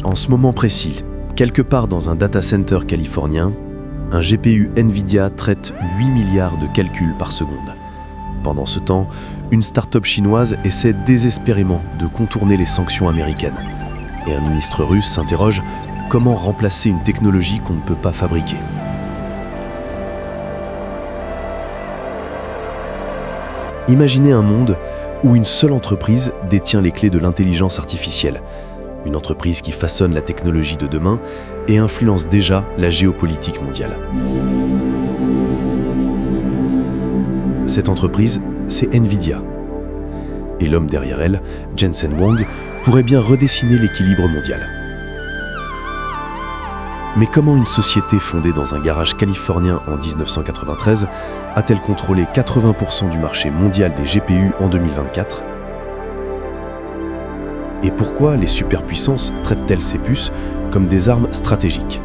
En ce moment précis, quelque part dans un data center californien, un GPU NVIDIA traite 8 milliards de calculs par seconde. Pendant ce temps, une start-up chinoise essaie désespérément de contourner les sanctions américaines. Et un ministre russe s'interroge comment remplacer une technologie qu'on ne peut pas fabriquer. Imaginez un monde où une seule entreprise détient les clés de l'intelligence artificielle. Une entreprise qui façonne la technologie de demain et influence déjà la géopolitique mondiale. Cette entreprise, c'est NVIDIA. Et l'homme derrière elle, Jensen Huang, pourrait bien redessiner l'équilibre mondial. Mais comment une société fondée dans un garage californien en 1993 a-t-elle contrôlé 80% du marché mondial des GPU en 2024 ? Et pourquoi les superpuissances traitent-elles ces puces comme des armes stratégiques ?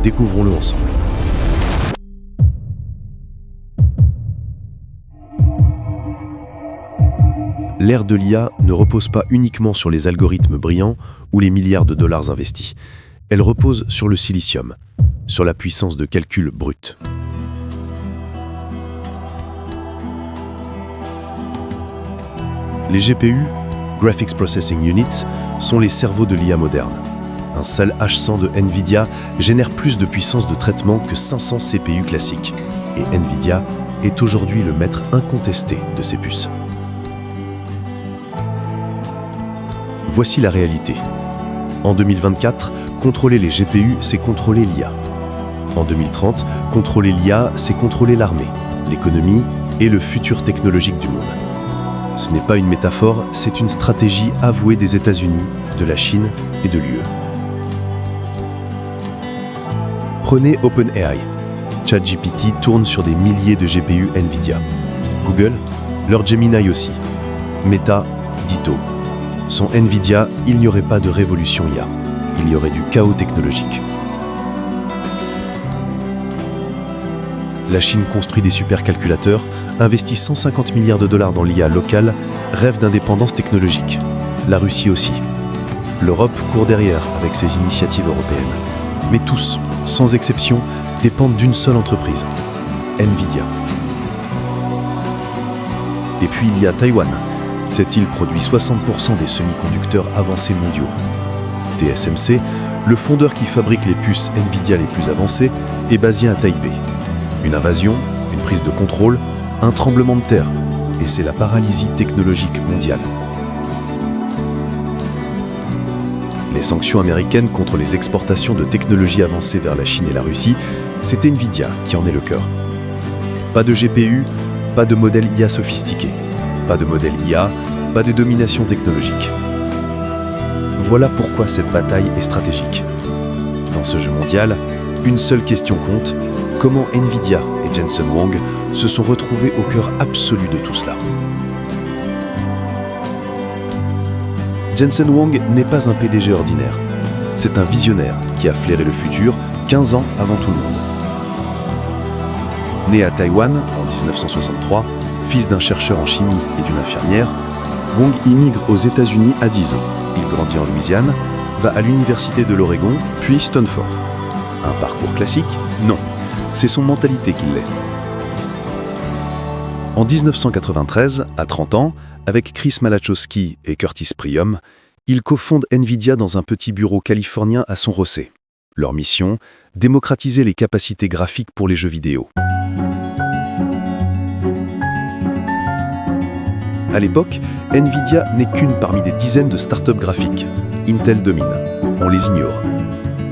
Découvrons-le ensemble. L'ère de l'IA ne repose pas uniquement sur les algorithmes brillants ou les milliards de dollars investis. Elle repose sur le silicium, sur la puissance de calcul brute. Les GPU, Graphics Processing Units, sont les cerveaux de l'IA moderne. Un seul H100 de NVIDIA génère plus de puissance de traitement que 500 CPU classiques. Et NVIDIA est aujourd'hui le maître incontesté de ces puces. Voici la réalité. En 2024, contrôler les GPU, c'est contrôler l'IA. En 2030, contrôler l'IA, c'est contrôler l'armée, l'économie et le futur technologique du monde. Ce n'est pas une métaphore, c'est une stratégie avouée des États-Unis, de la Chine et de l'UE. Prenez OpenAI. ChatGPT tourne sur des milliers de GPU NVIDIA. Google, leur Gemini aussi. Meta, ditto. Sans NVIDIA, il n'y aurait pas de révolution IA. Il y aurait du chaos technologique. La Chine construit des supercalculateurs, investit 150 milliards de dollars dans l'IA locale, rêve d'indépendance technologique. La Russie aussi. L'Europe court derrière avec ses initiatives européennes. Mais tous, sans exception, dépendent d'une seule entreprise, NVIDIA. Et puis il y a Taïwan. Cette île produit 60% des semi-conducteurs avancés mondiaux. TSMC, le fondeur qui fabrique les puces NVIDIA les plus avancées, est basé à Taipei. Une invasion, une prise de contrôle, un tremblement de terre, et c'est la paralysie technologique mondiale. Les sanctions américaines contre les exportations de technologies avancées vers la Chine et la Russie, c'est NVIDIA qui en est le cœur. Pas de GPU, pas de modèle IA sophistiqué, pas de modèle IA, pas de domination technologique. Voilà pourquoi cette bataille est stratégique. Dans ce jeu mondial, une seule question compte, comment NVIDIA et Jensen Huang se sont retrouvés au cœur absolu de tout cela. Jensen Huang n'est pas un PDG ordinaire. C'est un visionnaire qui a flairé le futur 15 ans avant tout le monde. Né à Taïwan en 1963, fils d'un chercheur en chimie et d'une infirmière, Huang immigre aux États-Unis à 10 ans. Il grandit en Louisiane, va à l'université de l'Oregon, puis Stanford. Un parcours classique ? Non. C'est son mentalité qui l'est. En 1993, à 30 ans, avec Chris Malachowski et Curtis Prium, il cofonde NVIDIA dans un petit bureau californien à Son José. Leur mission, démocratiser les capacités graphiques pour les jeux vidéo. À l'époque, NVIDIA n'est qu'une parmi des dizaines de startups graphiques. Intel domine. On les ignore.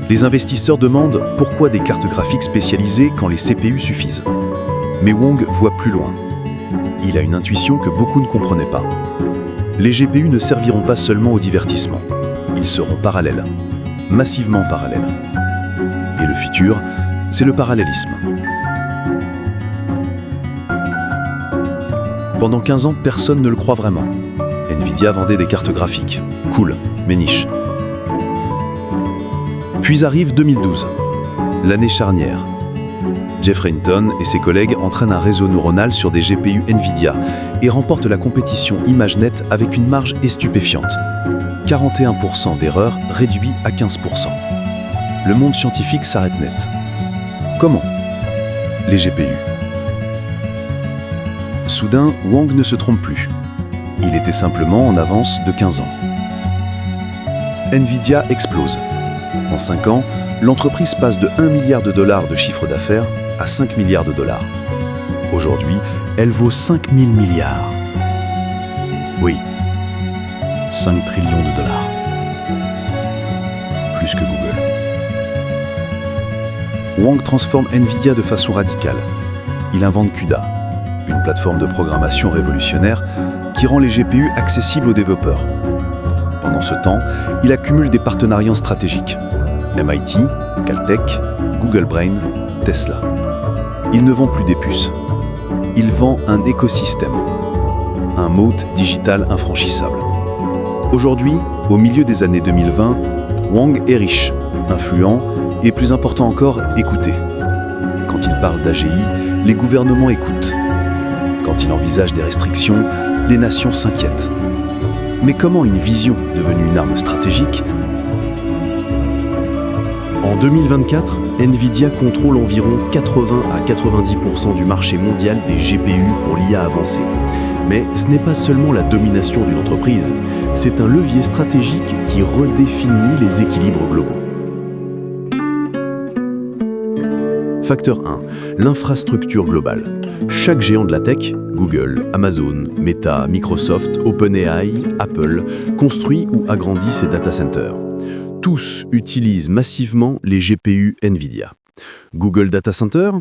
Les investisseurs demandent pourquoi des cartes graphiques spécialisées quand les CPU suffisent. Mais Huang voit plus loin. Il a une intuition que beaucoup ne comprenaient pas. Les GPU ne serviront pas seulement au divertissement. Ils seront parallèles, massivement parallèles. Et le futur, c'est le parallélisme. Pendant 15 ans, personne ne le croit vraiment. NVIDIA vendait des cartes graphiques. Cool, mais niche. Puis arrive 2012, l'année charnière. Jeff Rainton et ses collègues entraînent un réseau neuronal sur des GPU NVIDIA et remportent la compétition ImageNet avec une marge stupéfiante. 41% d'erreurs réduit à 15%. Le monde scientifique s'arrête net. Comment? Les GPU. Soudain, Wang ne se trompe plus. Il était simplement en avance de 15 ans. NVIDIA explose. En 5 ans, l'entreprise passe de 1 milliard de dollars de chiffre d'affaires à 5 milliards de dollars. Aujourd'hui, elle vaut 5 000 milliards. Oui, 5 trillions de dollars. Plus que Google. Wang transforme NVIDIA de façon radicale. Il invente CUDA, une plateforme de programmation révolutionnaire qui rend les GPU accessibles aux développeurs. Pendant ce temps, il accumule des partenariats stratégiques. MIT, Caltech, Google Brain, Tesla. Il ne vend plus des puces. Il vend un écosystème. Un moat digital infranchissable. Aujourd'hui, au milieu des années 2020, Wang est riche, influent et plus important encore, écouté. Quand il parle d'AGI, les gouvernements écoutent. Quand il envisage des restrictions, les nations s'inquiètent. Mais comment une vision devenue une arme stratégique? En 2024, NVIDIA contrôle environ 80 à 90% du marché mondial des GPU pour l'IA avancée. Mais ce n'est pas seulement la domination d'une entreprise, c'est un levier stratégique qui redéfinit les équilibres globaux. Facteur 1. L'infrastructure globale. Chaque géant de la tech, Google, Amazon, Meta, Microsoft, OpenAI, Apple, construit ou agrandit ses data centers. Tous utilisent massivement les GPU NVIDIA. Google Data Center,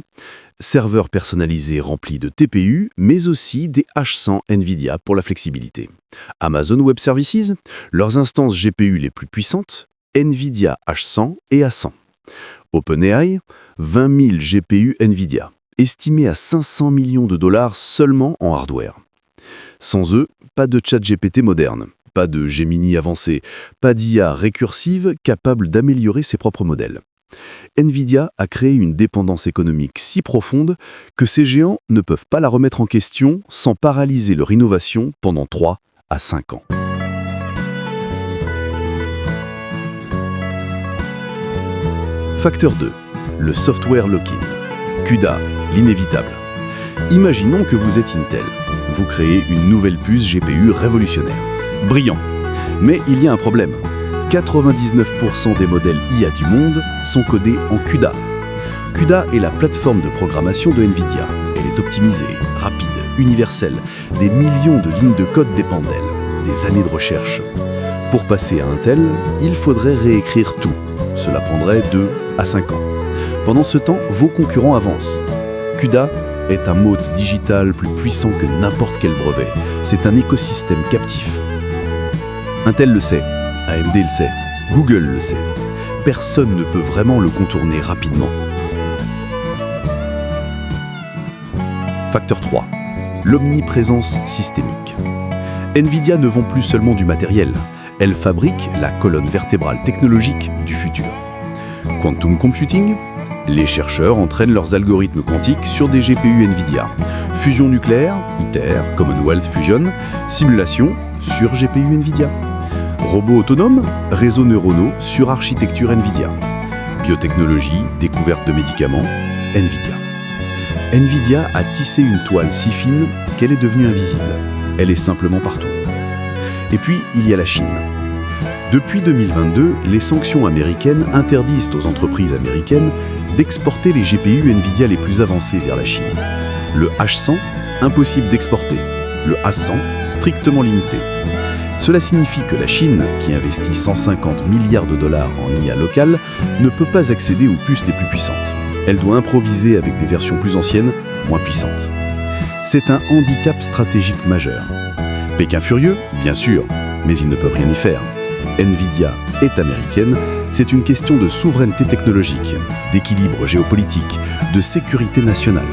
serveurs personnalisés remplis de TPU, mais aussi des H100 NVIDIA pour la flexibilité. Amazon Web Services, leurs instances GPU les plus puissantes, NVIDIA H100 et A100. OpenAI, 20 000 GPU NVIDIA, estimés à 500 millions de dollars seulement en hardware. Sans eux, pas de ChatGPT moderne, pas de Gemini avancé, pas d'IA récursive capable d'améliorer ses propres modèles. NVIDIA a créé une dépendance économique si profonde que ces géants ne peuvent pas la remettre en question sans paralyser leur innovation pendant 3 à 5 ans. Facteur 2. Le software lock-in. CUDA, l'inévitable. Imaginons que vous êtes Intel. Vous créez une nouvelle puce GPU révolutionnaire. Brillant. Mais il y a un problème. 99% des modèles IA du monde sont codés en CUDA. CUDA est la plateforme de programmation de NVIDIA. Elle est optimisée, rapide, universelle. Des millions de lignes de code dépendent d'elle. Des années de recherche. Pour passer à Intel, il faudrait réécrire tout. Cela prendrait 2 à 5 ans. Pendant ce temps, vos concurrents avancent. CUDA est un moat digital plus puissant que n'importe quel brevet. C'est un écosystème captif. Intel le sait, AMD le sait, Google le sait. Personne ne peut vraiment le contourner rapidement. Facteur 3. L'omniprésence systémique. NVIDIA ne vend plus seulement du matériel. Elle fabrique la colonne vertébrale technologique du futur. Quantum Computing, les chercheurs entraînent leurs algorithmes quantiques sur des GPU NVIDIA. Fusion nucléaire, ITER, Commonwealth Fusion, simulation sur GPU NVIDIA. Robots autonomes, réseaux neuronaux sur architecture NVIDIA. Biotechnologie, découverte de médicaments, NVIDIA. NVIDIA a tissé une toile si fine qu'elle est devenue invisible. Elle est simplement partout. Et puis, il y a la Chine. Depuis 2022, les sanctions américaines interdisent aux entreprises américaines d'exporter les GPU NVIDIA les plus avancés vers la Chine. Le H100, impossible d'exporter. Le A100, strictement limité. Cela signifie que la Chine, qui investit 150 milliards de dollars en IA locale, ne peut pas accéder aux puces les plus puissantes. Elle doit improviser avec des versions plus anciennes, moins puissantes. C'est un handicap stratégique majeur. Pékin furieux, bien sûr, mais ils ne peuvent rien y faire. NVIDIA est américaine, c'est une question de souveraineté technologique, d'équilibre géopolitique, de sécurité nationale.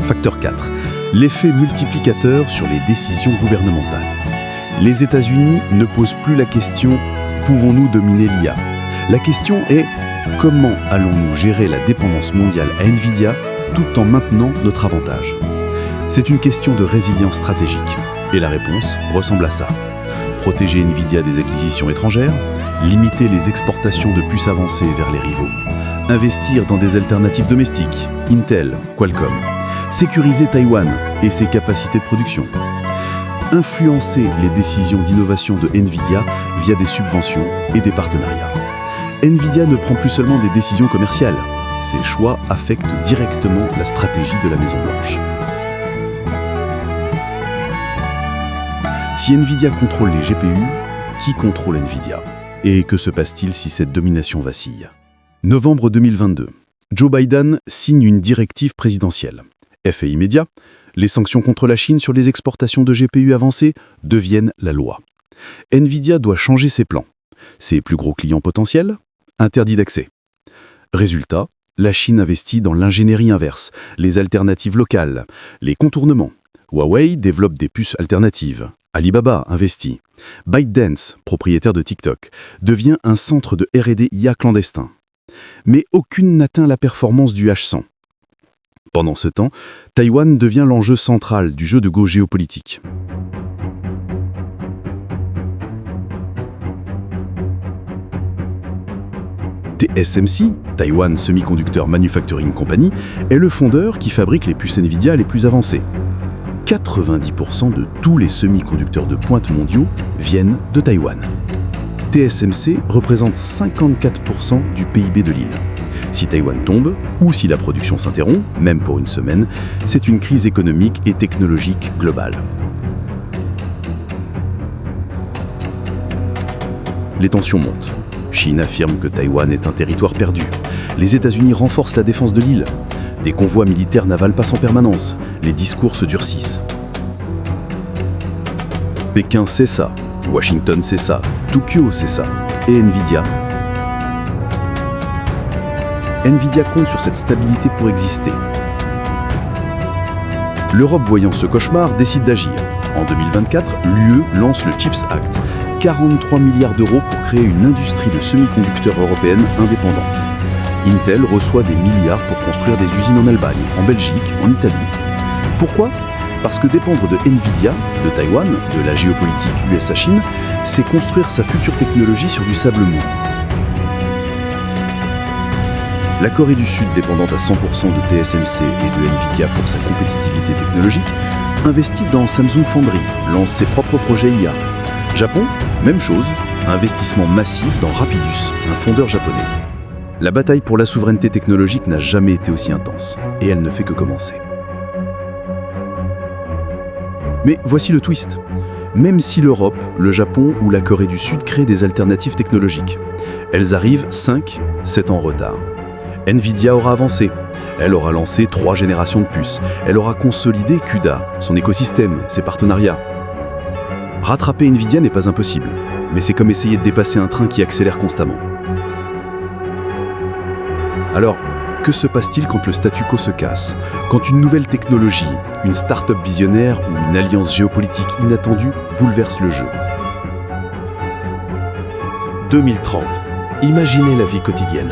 Facteur 4. L'effet multiplicateur sur les décisions gouvernementales. Les États-Unis ne posent plus la question « pouvons-nous dominer l'IA? La question est comment allons-nous gérer la dépendance mondiale à Nvidia tout en maintenant notre avantage? C'est une question de résilience stratégique. Et la réponse ressemble à ça. Protéger Nvidia des acquisitions étrangères, limiter les exportations de puces avancées vers les rivaux, investir dans des alternatives domestiques, Intel, Qualcomm, sécuriser Taïwan et ses capacités de production, influencer les décisions d'innovation de Nvidia via des subventions et des partenariats. Nvidia ne prend plus seulement des décisions commerciales, ses choix affectent directement la stratégie de la Maison-Blanche. Si Nvidia contrôle les GPU, qui contrôle Nvidia? Et que se passe-t-il si cette domination vacille? Novembre 2022. Joe Biden signe une directive présidentielle. Effet immédiat, les sanctions contre la Chine sur les exportations de GPU avancées deviennent la loi. Nvidia doit changer ses plans. Ses plus gros clients potentiels, interdits d'accès. Résultat, la Chine investit dans l'ingénierie inverse, les alternatives locales, les contournements. Huawei développe des puces alternatives. Alibaba investit. ByteDance, propriétaire de TikTok, devient un centre de R&D IA clandestin. Mais aucune n'atteint la performance du H100. Pendant ce temps, Taïwan devient l'enjeu central du jeu de Go géopolitique. TSMC, Taiwan Semiconductor Manufacturing Company, est le fondeur qui fabrique les puces Nvidia les plus avancées. 90% de tous les semi-conducteurs de pointe mondiaux viennent de Taïwan. TSMC représente 54% du PIB de l'île. Si Taïwan tombe, ou si la production s'interrompt, même pour une semaine, c'est une crise économique et technologique globale. Les tensions montent. Chine affirme que Taïwan est un territoire perdu. Les États-Unis renforcent la défense de l'île. Des convois militaires navals passent en permanence. Les discours se durcissent. Pékin sait ça. Washington sait ça. Tokyo sait ça. Et Nvidia? Nvidia compte sur cette stabilité pour exister. L'Europe, voyant ce cauchemar, décide d'agir. En 2024, l'UE lance le CHIPS Act, 43 milliards d'euros pour créer une industrie de semi-conducteurs européenne indépendante. Intel reçoit des milliards pour construire des usines en Allemagne, en Belgique, en Italie. Pourquoi? Parce que dépendre de Nvidia, de Taïwan, de la géopolitique USA-Chine, c'est construire sa future technologie sur du sable mou. La Corée du Sud, dépendante à 100% de TSMC et de Nvidia pour sa compétitivité technologique, investit dans Samsung Foundry, lance ses propres projets IA. Japon, même chose, investissement massif dans Rapidus, un fondeur japonais. La bataille pour la souveraineté technologique n'a jamais été aussi intense, et elle ne fait que commencer. Mais voici le twist. Même si l'Europe, le Japon ou la Corée du Sud créent des alternatives technologiques, elles arrivent 5-7 ans en retard. Nvidia aura avancé. Elle aura lancé 3 générations de puces. Elle aura consolidé CUDA, son écosystème, ses partenariats. Rattraper Nvidia n'est pas impossible, mais c'est comme essayer de dépasser un train qui accélère constamment. Alors, que se passe-t-il quand le statu quo se casse? Quand une nouvelle technologie, une start-up visionnaire ou une alliance géopolitique inattendue bouleverse le jeu? 2030. Imaginez la vie quotidienne.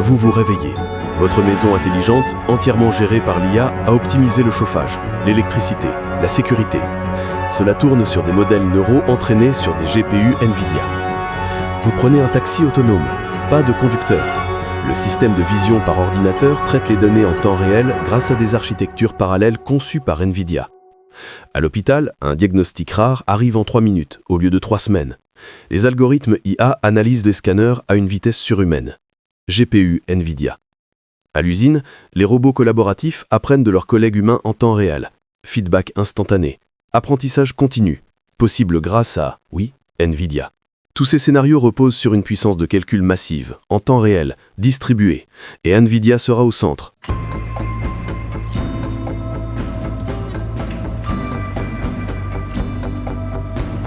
Vous vous réveillez. Votre maison intelligente, entièrement gérée par l'IA, a optimisé le chauffage, l'électricité, la sécurité. Cela tourne sur des modèles neuraux entraînés sur des GPU Nvidia. Vous prenez un taxi autonome, pas de conducteur. Le système de vision par ordinateur traite les données en temps réel grâce à des architectures parallèles conçues par Nvidia. À l'hôpital, un diagnostic rare arrive en 3 minutes au lieu de 3 semaines. Les algorithmes IA analysent les scanners à une vitesse surhumaine. GPU Nvidia. À l'usine, les robots collaboratifs apprennent de leurs collègues humains en temps réel. Feedback instantané. Apprentissage continu. Possible grâce à, Nvidia. Tous ces scénarios reposent sur une puissance de calcul massive, en temps réel, distribuée, et Nvidia sera au centre.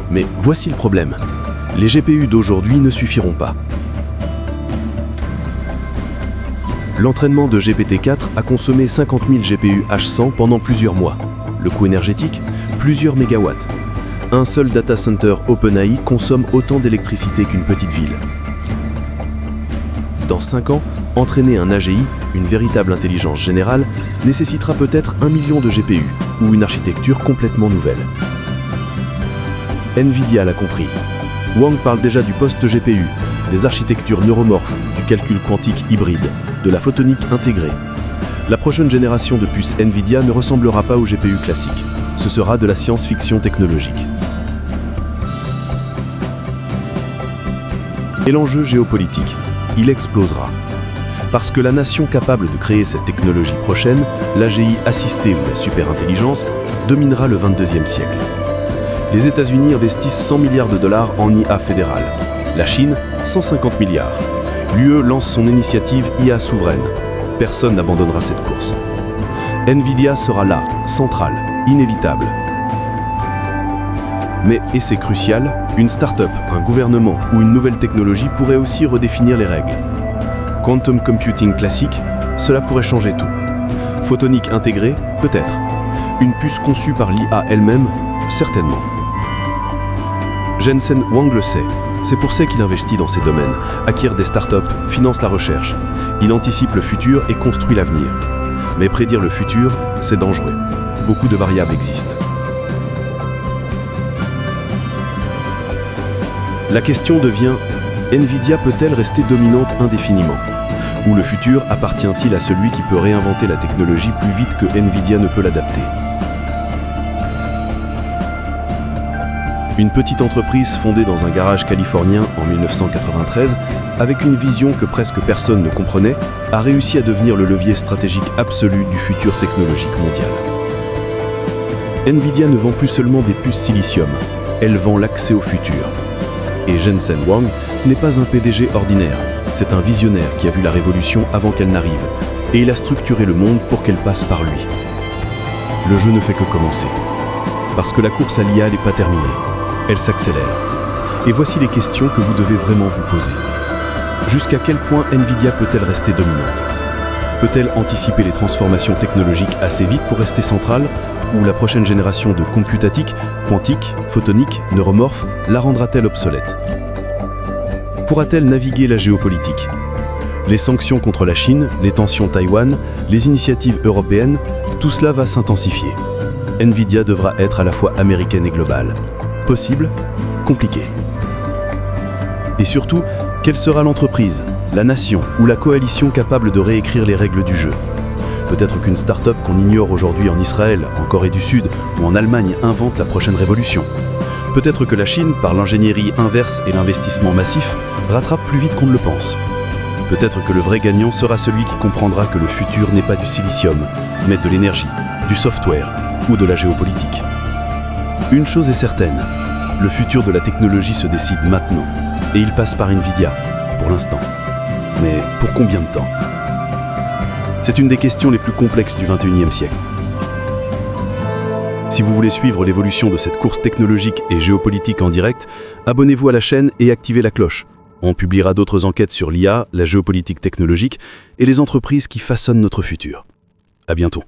Mais voici le problème. Les GPU d'aujourd'hui ne suffiront pas. L'entraînement de GPT-4 a consommé 50 000 GPU H100 pendant plusieurs mois. Le coût énergétique, plusieurs mégawatts. Un seul data center OpenAI consomme autant d'électricité qu'une petite ville. Dans 5 ans, entraîner un AGI, une véritable intelligence générale, nécessitera peut-être 1 million de GPU ou une architecture complètement nouvelle. Nvidia l'a compris. Wang parle déjà du post-GPU, des architectures neuromorphes, du calcul quantique hybride, de la photonique intégrée. La prochaine génération de puces Nvidia ne ressemblera pas aux GPU classiques. Ce sera de la science-fiction technologique. Et l'enjeu géopolitique, il explosera. Parce que la nation capable de créer cette technologie prochaine, l'AGI assistée ou la superintelligence, dominera le 22e siècle. Les États-Unis investissent 100 milliards de dollars en IA fédérale. La Chine, 150 milliards. L'UE lance son initiative IA souveraine. Personne n'abandonnera cette course. Nvidia sera là, centrale, inévitable. Mais, et c'est crucial, une start-up, un gouvernement ou une nouvelle technologie pourrait aussi redéfinir les règles. Quantum computing classique, cela pourrait changer tout. Photonique intégrée, peut-être. Une puce conçue par l'IA elle-même, certainement. Jensen Huang le sait. C'est pour ça qu'il investit dans ces domaines, acquiert des startups, finance la recherche. Il anticipe le futur et construit l'avenir. Mais prédire le futur, c'est dangereux. Beaucoup de variables existent. La question devient, Nvidia peut-elle rester dominante indéfiniment? Ou le futur appartient-il à celui qui peut réinventer la technologie plus vite que Nvidia ne peut l'adapter? Une petite entreprise fondée dans un garage californien en 1993, avec une vision que presque personne ne comprenait, a réussi à devenir le levier stratégique absolu du futur technologique mondial. Nvidia ne vend plus seulement des puces silicium, elle vend l'accès au futur. Et Jensen Huang n'est pas un PDG ordinaire, c'est un visionnaire qui a vu la révolution avant qu'elle n'arrive, et il a structuré le monde pour qu'elle passe par lui. Le jeu ne fait que commencer, parce que la course à l'IA n'est pas terminée, elle s'accélère. Et voici les questions que vous devez vraiment vous poser. Jusqu'à quel point Nvidia peut-elle rester dominante? Peut-elle anticiper les transformations technologiques assez vite pour rester centrale? Ou la prochaine génération de computatique, quantique, photonique, neuromorphe, la rendra-t-elle obsolète? Pourra-t-elle naviguer la géopolitique? Les sanctions contre la Chine, les tensions Taïwan, les initiatives européennes, tout cela va s'intensifier. Nvidia devra être à la fois américaine et globale. Possible? Compliqué. Et surtout, quelle sera l'entreprise, la nation ou la coalition capable de réécrire les règles du jeu? Peut-être qu'une start-up qu'on ignore aujourd'hui en Israël, en Corée du Sud ou en Allemagne invente la prochaine révolution. Peut-être que la Chine, par l'ingénierie inverse et l'investissement massif, rattrape plus vite qu'on ne le pense. Peut-être que le vrai gagnant sera celui qui comprendra que le futur n'est pas du silicium, mais de l'énergie, du software ou de la géopolitique. Une chose est certaine, le futur de la technologie se décide maintenant, et il passe par Nvidia, pour l'instant. Mais pour combien de temps? C'est une des questions les plus complexes du XXIe siècle. Si vous voulez suivre l'évolution de cette course technologique et géopolitique en direct, abonnez-vous à la chaîne et activez la cloche. On publiera d'autres enquêtes sur l'IA, la géopolitique technologique et les entreprises qui façonnent notre futur. À bientôt.